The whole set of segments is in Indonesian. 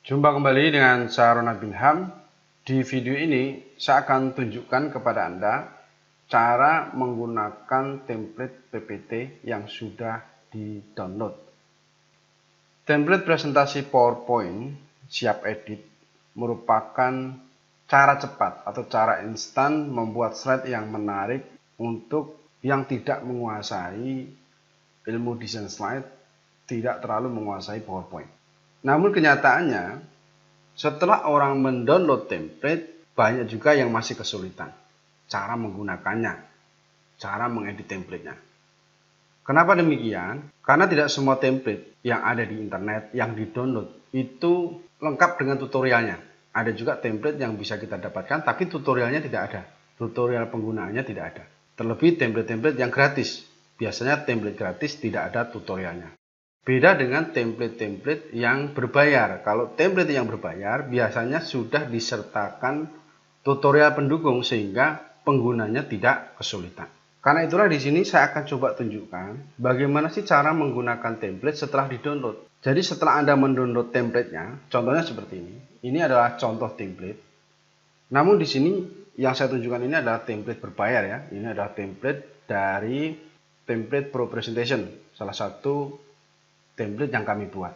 Jumpa kembali dengan saya Ronald bin Ham. Di video ini saya akan tunjukkan kepada Anda cara menggunakan template PPT yang sudah di-download. Template presentasi PowerPoint siap edit merupakan cara cepat atau cara instan membuat slide yang menarik untuk yang tidak menguasai ilmu desain slide, tidak terlalu menguasai PowerPoint. Namun kenyataannya, setelah orang mendownload template, banyak juga yang masih kesulitan cara menggunakannya, cara mengedit templatenya. Kenapa demikian? Karena tidak semua template yang ada di internet, yang di-download, itu lengkap dengan tutorialnya. Ada juga template yang bisa kita dapatkan, tapi tutorialnya tidak ada. Tutorial penggunaannya tidak ada. Terlebih template-template yang gratis. Biasanya template gratis tidak ada tutorialnya. Beda dengan template-template yang berbayar. Kalau template yang berbayar biasanya sudah disertakan tutorial pendukung sehingga penggunanya tidak kesulitan. Karena itulah di sini saya akan coba tunjukkan bagaimana sih cara menggunakan template setelah di-download. Jadi setelah Anda mendownload template-nya, contohnya seperti ini. Ini adalah contoh template. Namun di sini yang saya tunjukkan ini adalah template berbayar ya. Ini adalah template dari Template Pro Presentation, salah satu template yang kami buat.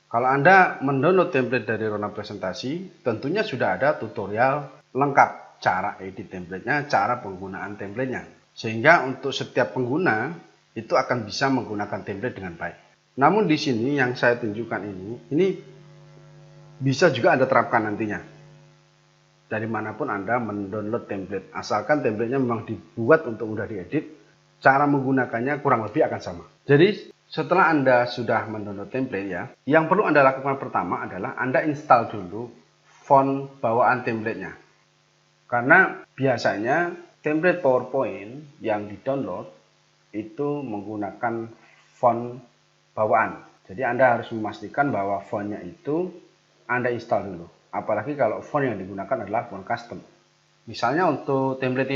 Kalau Anda mendownload template dari Rona Presentasi, tentunya sudah ada tutorial lengkap cara edit templatenya, cara penggunaan templatenya. Sehingga untuk setiap pengguna itu akan bisa menggunakan template dengan baik. Namun di sini yang saya tunjukkan ini bisa juga Anda terapkan nantinya. Dari manapun Anda mendownload template, asalkan templatenya memang dibuat untuk mudah diedit, cara menggunakannya kurang lebih akan sama. Jadi setelah Anda sudah mendownload template ya, yang perlu Anda lakukan pertama adalah Anda install dulu font bawaan templatenya. Karena biasanya template PowerPoint yang di-download itu menggunakan font bawaan. Jadi Anda harus memastikan bahwa fontnya itu Anda install dulu. Apalagi kalau font yang digunakan adalah font custom. Misalnya untuk template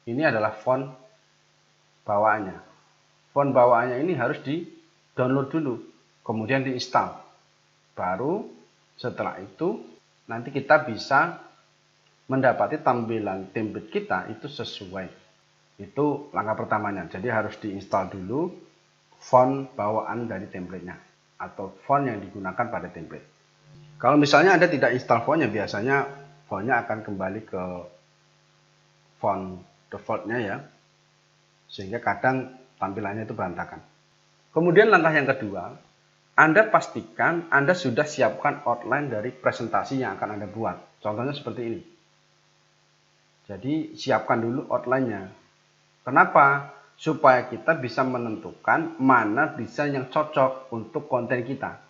ini adalah font bawaannya. Font bawaannya ini harus di-download dulu, kemudian di-install. Baru setelah itu nanti kita bisa mendapati tampilan template kita itu sesuai. Itu langkah pertamanya. Jadi harus di-install dulu font bawaan dari templatenya atau font yang digunakan pada template. Kalau misalnya Anda tidak install fontnya, biasanya fontnya akan kembali ke font defaultnya ya, sehingga kadang tampilannya itu berantakan. Kemudian langkah yang kedua, Anda pastikan Anda sudah siapkan outline dari presentasi yang akan Anda buat. Contohnya seperti ini. Jadi siapkan dulu outline-nya. Kenapa? Supaya kita bisa menentukan mana desain yang cocok untuk konten kita.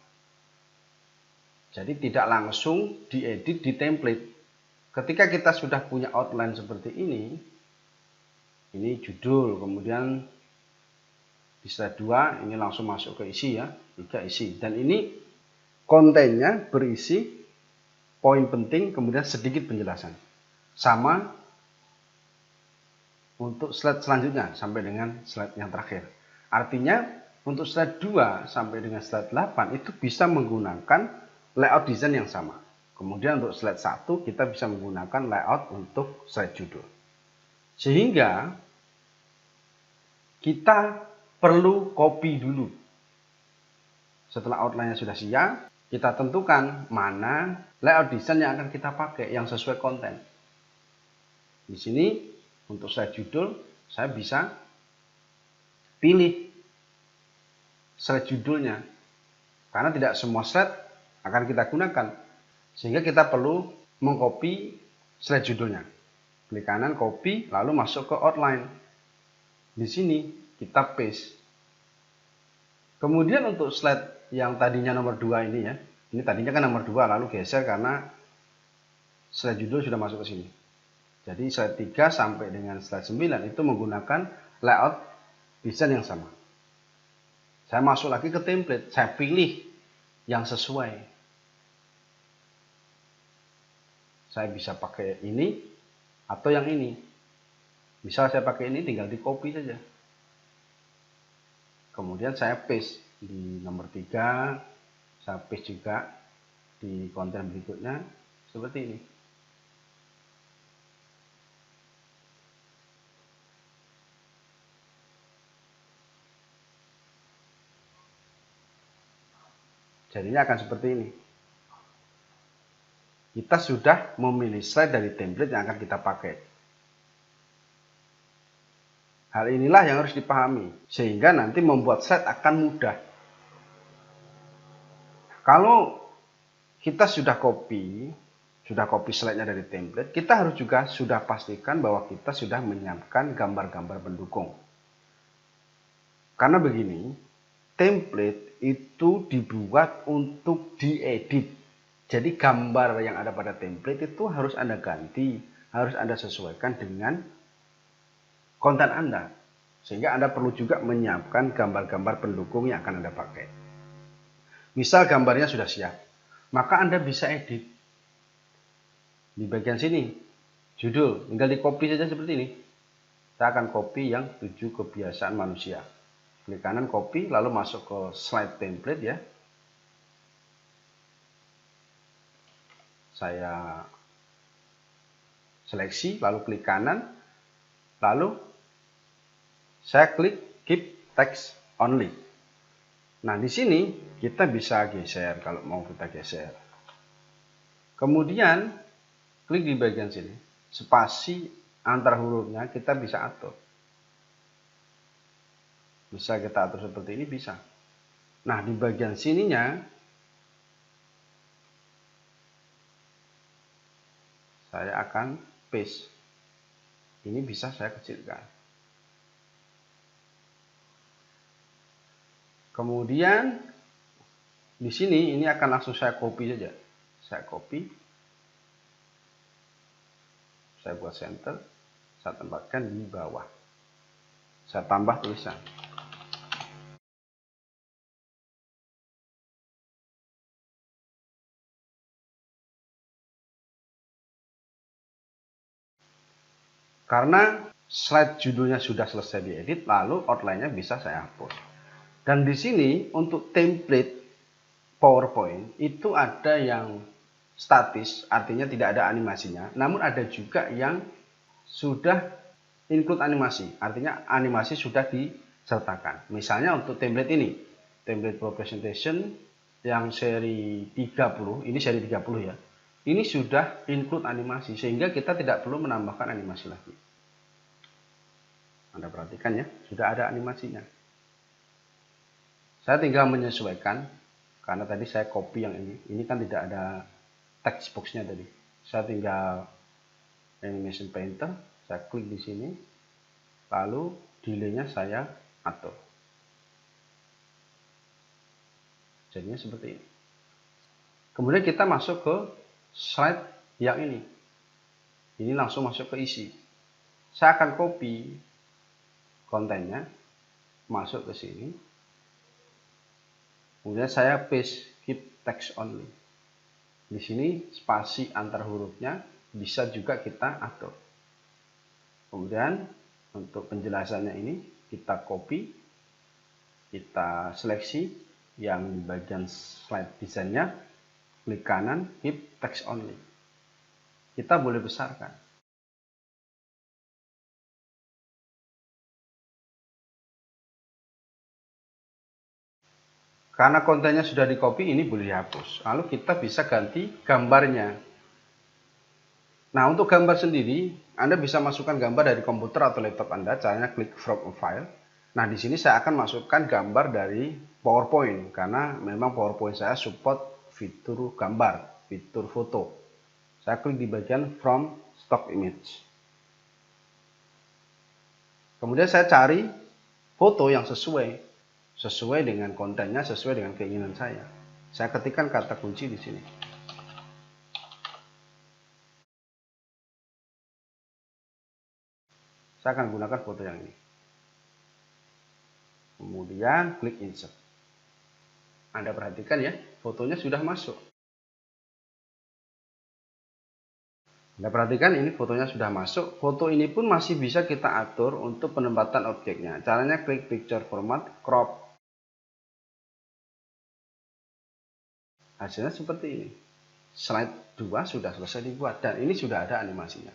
Jadi tidak langsung diedit di template. Ketika kita sudah punya outline seperti ini judul, kemudian di slide 2 ini langsung masuk ke isi ya, 3 isi. Dan ini kontennya berisi poin penting, kemudian sedikit penjelasan. Sama untuk slide selanjutnya sampai dengan slide yang terakhir. Artinya untuk slide 2 sampai dengan slide 8 itu bisa menggunakan layout desain yang sama. Kemudian untuk slide 1 kita bisa menggunakan layout untuk slide judul. Sehingga kita perlu copy dulu. Setelah outline-nya sudah siap, kita tentukan mana layout desain yang akan kita pakai yang sesuai konten. Di sini untuk slide judul saya bisa pilih slide judulnya. Karena tidak semua slide akan kita gunakan. Sehingga kita perlu mengcopy slide judulnya. Klik kanan copy lalu masuk ke outline. Di sini kita paste. Kemudian untuk slide yang tadinya nomor 2 ini ya. Ini tadinya kan nomor 2 lalu geser karena slide judul sudah masuk ke sini. Jadi slide 3 sampai dengan slide 9 itu menggunakan layout desain yang sama. Saya masuk lagi ke template, saya pilih yang sesuai. Saya bisa pakai ini atau yang ini. Misal saya pakai ini, tinggal di copy saja. Kemudian saya paste di nomor 3 Saya paste juga di konten berikutnya seperti ini. Jadinya akan seperti ini. Kita sudah memilih slide dari template yang akan kita pakai. Hal inilah yang harus dipahami, sehingga nanti membuat slide akan mudah. Kalau kita sudah copy slide-nya dari template, kita harus juga sudah pastikan bahwa kita sudah menyiapkan gambar-gambar pendukung. Karena begini, template itu dibuat untuk diedit. Jadi gambar yang ada pada template itu harus Anda ganti, harus Anda sesuaikan dengan konten Anda. Sehingga Anda perlu juga menyiapkan gambar-gambar pendukung yang akan Anda pakai. Misal gambarnya sudah siap, maka Anda bisa edit. Di bagian sini, judul, tinggal di copy saja seperti ini. Saya akan copy yang 7 kebiasaan manusia. Klik kanan copy, lalu masuk ke slide template ya. Saya seleksi, lalu klik kanan, lalu saya klik keep text only. Nah, di sini kita bisa geser kalau mau kita geser. Kemudian klik di bagian sini, spasi antar hurufnya kita bisa atur. Bisa kita atur seperti ini, bisa. Nah, di bagian sininya saya akan paste. Ini bisa saya kecilkan. Kemudian di sini ini akan langsung saya copy saja. Saya copy. Saya buat center. Saya tempatkan di bawah. Saya tambah tulisan. Karena slide judulnya sudah selesai diedit, lalu outline-nya bisa saya hapus. Dan di sini untuk template PowerPoint itu ada yang statis, artinya tidak ada animasinya. Namun ada juga yang sudah include animasi, artinya animasi sudah disertakan. Misalnya untuk template ini, template presentation yang seri 30, ini seri 30 ya. Ini sudah include animasi, sehingga kita tidak perlu menambahkan animasi lagi. Anda perhatikan ya, sudah ada animasinya. Saya tinggal menyesuaikan, karena tadi saya copy yang ini kan tidak ada text box-nya tadi. Saya tinggal animation painter, saya klik di sini, lalu delay-nya saya atur. Jadinya seperti ini. Kemudian kita masuk ke slide yang ini. Ini langsung masuk ke isi. Saya akan copy kontennya, masuk ke sini. Kemudian saya paste keep text only. Di sini spasi antar hurufnya bisa juga kita atur. Kemudian untuk penjelasannya ini kita copy, kita seleksi yang di bagian slide desainnya, klik kanan keep text only. Kita boleh besarkan. Karena kontennya sudah di copy, ini boleh dihapus. Lalu kita bisa ganti gambarnya. Nah, untuk gambar sendiri, Anda bisa masukkan gambar dari komputer atau laptop Anda. Caranya klik from a file. Nah, di sini saya akan masukkan gambar dari PowerPoint. Karena memang PowerPoint saya support fitur gambar, fitur foto. Saya klik di bagian from stock image. Kemudian saya cari foto yang sesuai dengan kontennya, sesuai dengan keinginan saya. Saya ketikkan kata kunci di sini. Saya akan gunakan foto yang ini. Kemudian klik insert. Anda perhatikan ya, fotonya sudah masuk. Anda perhatikan ini fotonya sudah masuk. Foto ini pun masih bisa kita atur untuk penempatan objeknya. Caranya klik picture format, crop. Hasilnya seperti ini. Slide 2 sudah selesai dibuat dan ini sudah ada animasinya.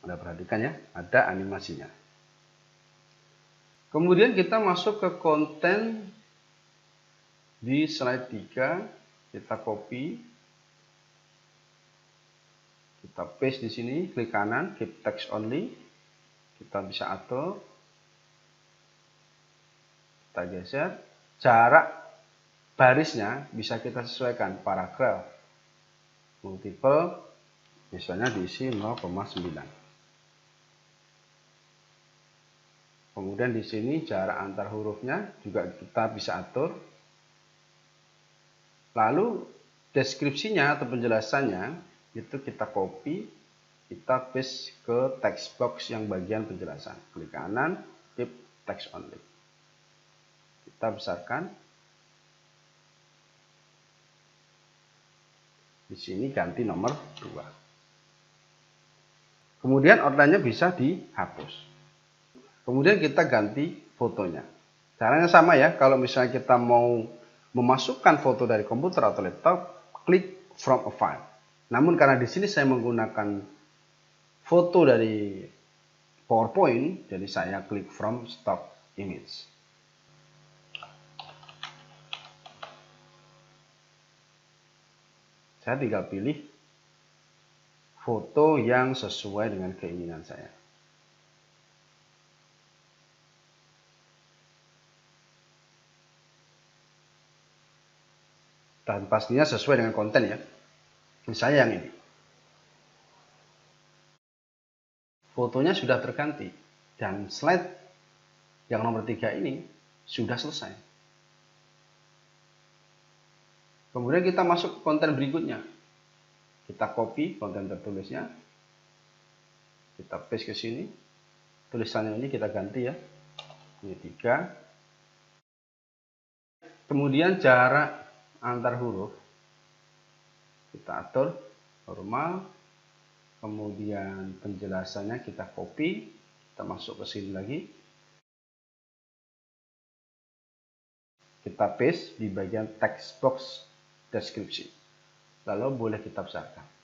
Anda perhatikan ya, ada animasinya. Kemudian kita masuk ke konten di slide 3, kita copy, kita paste di sini, klik kanan, keep text only, kita bisa atur, kita geser, jarak barisnya bisa kita sesuaikan, paragraf, multiple, misalnya diisi 0,9. Kemudian di sini jarak antar hurufnya juga kita bisa atur. Lalu deskripsinya atau penjelasannya itu kita copy, kita paste ke text box yang bagian penjelasan. Klik kanan, keep text only. Kita besarkan. Di sini ganti nomor 2. Kemudian outline-nya bisa dihapus. Kemudian kita ganti fotonya. Caranya sama ya, kalau misalnya kita mau memasukkan foto dari komputer atau laptop, klik from a file. Namun karena di sini saya menggunakan foto dari PowerPoint, jadi saya klik from stock image. Saya tinggal pilih foto yang sesuai dengan keinginan saya. Dan pastinya sesuai dengan konten ya. Misalnya yang ini. Fotonya sudah terganti. Dan slide yang nomor 3 ini sudah selesai. Kemudian kita masuk ke konten berikutnya. Kita copy konten tertulisnya. Kita paste ke sini. Tulisannya ini kita ganti ya. Ini 3. Kemudian jarak antar huruf kita atur normal, kemudian penjelasannya kita copy, kita masuk ke sini lagi, kita paste di bagian text box deskripsi, lalu boleh kita besarkan.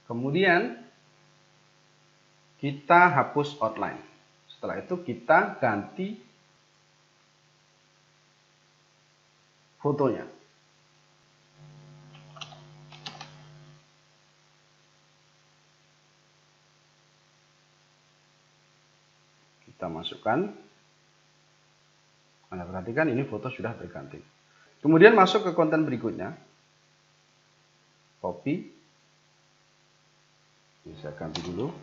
Kemudian kita hapus outline. Setelah itu kita ganti fotonya. Kita masukkan. Anda perhatikan ini foto sudah terganti. Kemudian masuk ke konten berikutnya. Copy. Ini saya ganti dulu.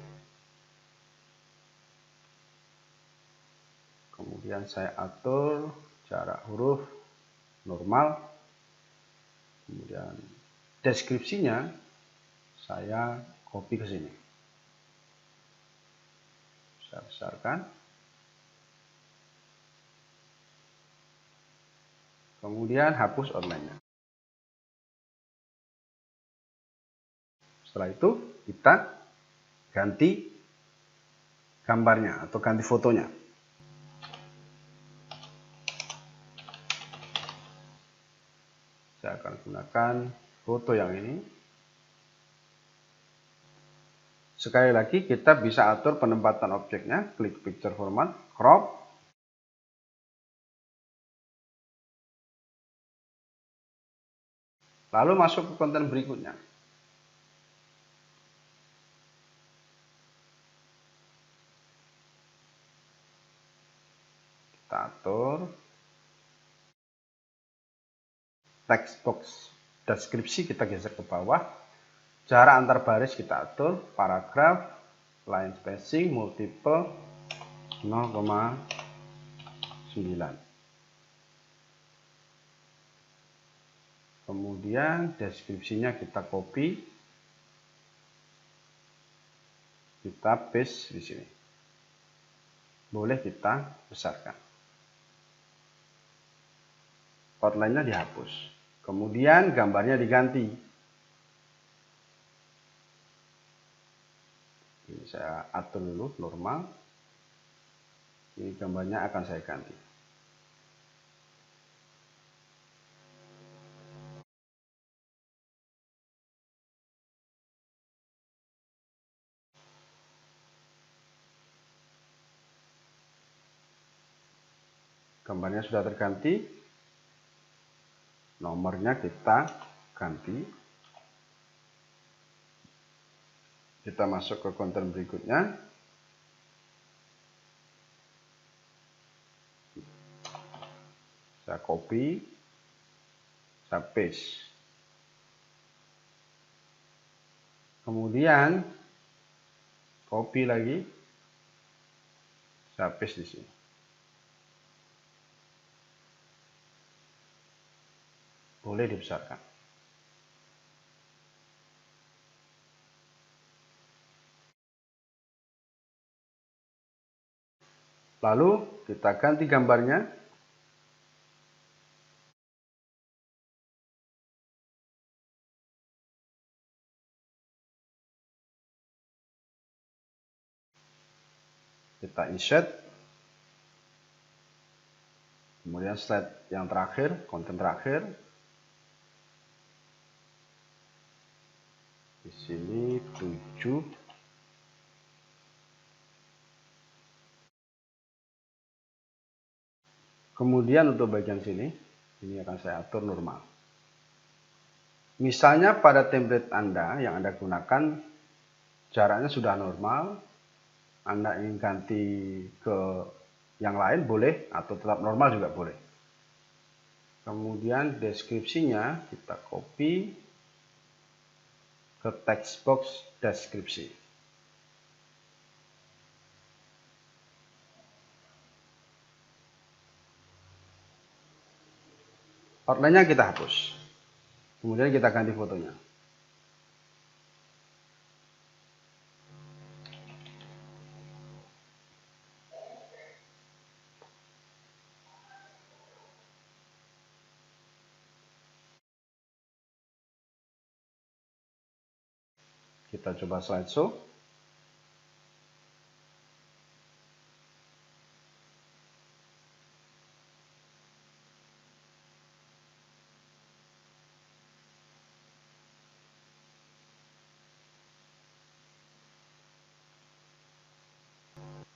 Kemudian saya atur jarak huruf normal. Kemudian deskripsinya saya copy ke sini. Saya besarkan. Kemudian hapus outline-nya. Setelah itu kita ganti gambarnya atau ganti fotonya. Saya akan gunakan foto yang ini. Sekali lagi kita bisa atur penempatan objeknya, klik picture format, crop. Lalu masuk ke konten berikutnya. Kita atur text box deskripsi, kita geser ke bawah. Jarak antar baris kita atur, paragraf, line spacing, multiple 0,9. Kemudian deskripsinya kita copy, kita paste di sini. Boleh kita besarkan. Outline-nya dihapus. Kemudian gambarnya diganti. saya atur dulu normal. Ini gambarnya akan saya ganti. Gambarnya sudah terganti, nomornya kita ganti. Kita masuk ke konten berikutnya. Saya copy, saya paste. Kemudian copy lagi, saya paste di sini. Boleh dibesarkan. Lalu kita ganti gambarnya. Kita insert. Kemudian slide yang terakhir, konten terakhir. Di sini 7. Kemudian untuk bagian sini, ini akan saya atur normal. Misalnya pada template Anda yang Anda gunakan, jaraknya sudah normal, Anda ingin ganti ke yang lain boleh, atau tetap normal juga boleh. Kemudian deskripsinya kita copy ke text box deskripsi. Outline-nya kita hapus. Kemudian kita ganti fotonya. Kita coba slideshow.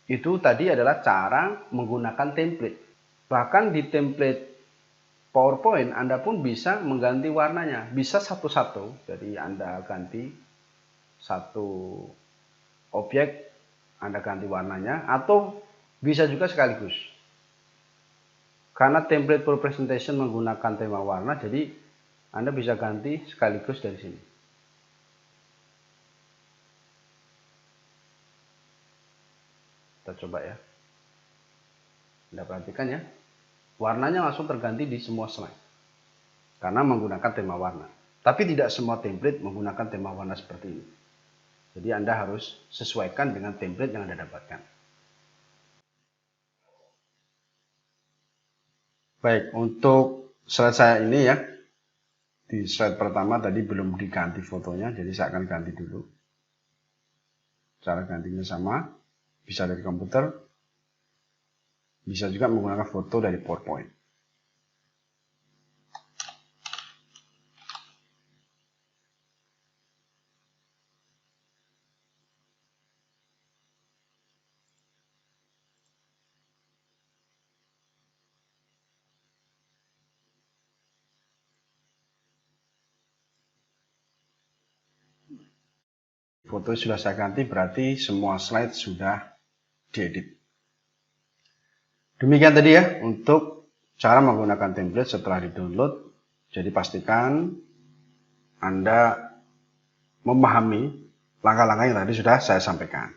Itu tadi adalah cara menggunakan template. Bahkan di template PowerPoint Anda pun bisa mengganti warnanya. Bisa satu-satu. Jadi Anda ganti satu objek, Anda ganti warnanya, atau bisa juga sekaligus. Karena template for presentation menggunakan tema warna, jadi Anda bisa ganti sekaligus dari sini. Kita coba ya. Anda perhatikan ya. Warnanya langsung terganti di semua slide. Karena menggunakan tema warna. Tapi tidak semua template menggunakan tema warna seperti ini. Jadi Anda harus sesuaikan dengan template yang Anda dapatkan. Baik, untuk slide saya ini ya. Di slide pertama tadi belum diganti fotonya, jadi saya akan ganti dulu. Cara gantinya sama, bisa dari komputer, bisa juga menggunakan foto dari PowerPoint. Foto sudah saya ganti, berarti semua slide sudah diedit. Demikian tadi ya untuk cara menggunakan template setelah di-download. Jadi pastikan Anda memahami langkah-langkah yang tadi sudah saya sampaikan.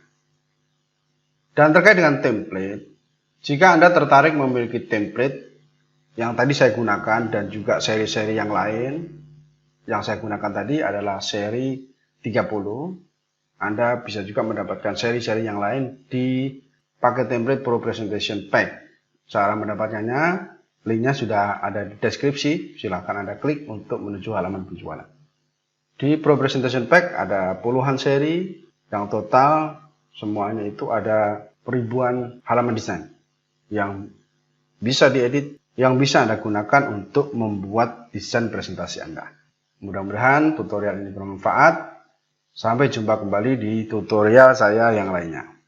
Dan terkait dengan template, jika Anda tertarik memiliki template yang tadi saya gunakan dan juga seri-seri yang lain, yang saya gunakan tadi adalah seri 30. Anda bisa juga mendapatkan seri-seri yang lain di paket template Pro Presentation Pack. Cara mendapatkannya, linknya sudah ada di deskripsi. Silahkan Anda klik untuk menuju halaman penjualan. Di Pro Presentation Pack ada puluhan seri yang total semuanya itu ada ribuan halaman desain yang bisa diedit, yang bisa Anda gunakan untuk membuat desain presentasi Anda. Mudah-mudahan tutorial ini bermanfaat. Sampai jumpa kembali di tutorial saya yang lainnya.